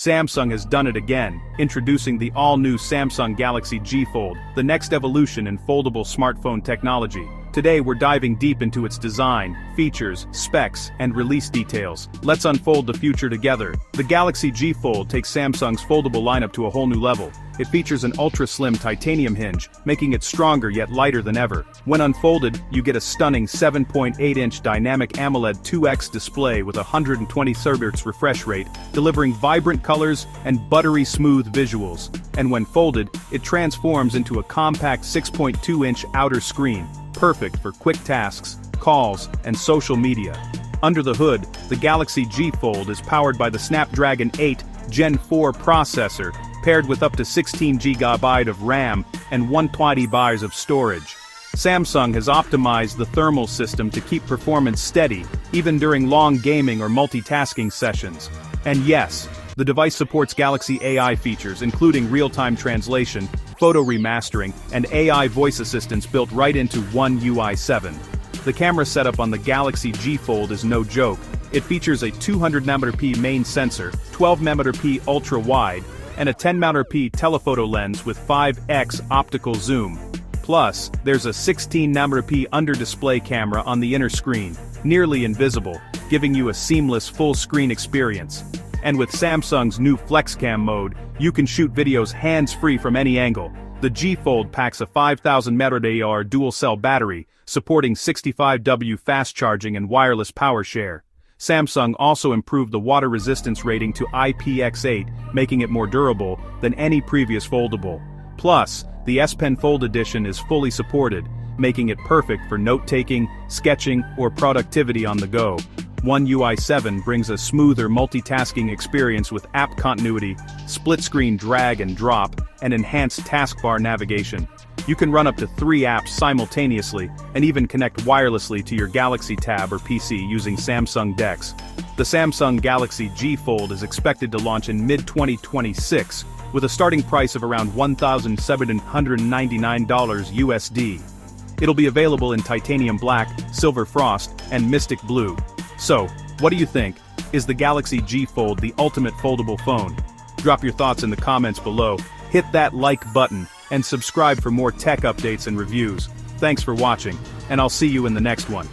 Samsung has done it again, introducing the all-new Samsung Galaxy G Fold, the next evolution in foldable smartphone technology. Today we're diving deep into its design, features, specs, and release details. Let's unfold the future together. The Galaxy G Fold takes Samsung's foldable lineup to a whole new level. It features an ultra-slim titanium hinge, making it stronger yet lighter than ever. When unfolded, you get a stunning 7.8-inch dynamic AMOLED 2X display with a 120 Hz refresh rate, delivering vibrant colors and buttery smooth visuals. And when folded, it transforms into a compact 6.2-inch outer screen, perfect for quick tasks, calls, and social media. Under the hood, the Galaxy G Fold is powered by the Snapdragon 8 Gen 4 processor, paired with up to 16 GB of RAM and 120 GB of storage. Samsung has optimized the thermal system to keep performance steady, even during long gaming or multitasking sessions. And yes, the device supports Galaxy AI features including real-time translation, photo remastering, and AI voice assistants built right into One UI 7. The camera setup on the Galaxy G Fold is no joke. It features a 200MP main sensor, 12MP ultra-wide, and a 10MP telephoto lens with 5x optical zoom. Plus, there's a 16MP under-display camera on the inner screen, nearly invisible, giving you a seamless full-screen experience. And with Samsung's new FlexCam mode, you can shoot videos hands-free from any angle. The G Fold packs a 5000 mAh dual-cell battery, supporting 65W fast charging and wireless power share. Samsung also improved the water resistance rating to IPX8, making it more durable than any previous foldable. Plus, the S Pen Fold Edition is fully supported, making it perfect for note-taking, sketching, or productivity on the go. One UI 7 brings a smoother multitasking experience with app continuity, split-screen drag and drop, and enhanced taskbar navigation. You can run up to 3 apps simultaneously, and even connect wirelessly to your Galaxy Tab or PC using Samsung DeX. The Samsung Galaxy G Fold is expected to launch in mid-2026, with a starting price of around $1,799 USD. It'll be available in titanium black, silver frost, and mystic blue. So, what do you think? Is the Galaxy G Fold the ultimate foldable phone? Drop your thoughts in the comments below, hit that like button, and subscribe for more tech updates and reviews. Thanks for watching, and I'll see you in the next one.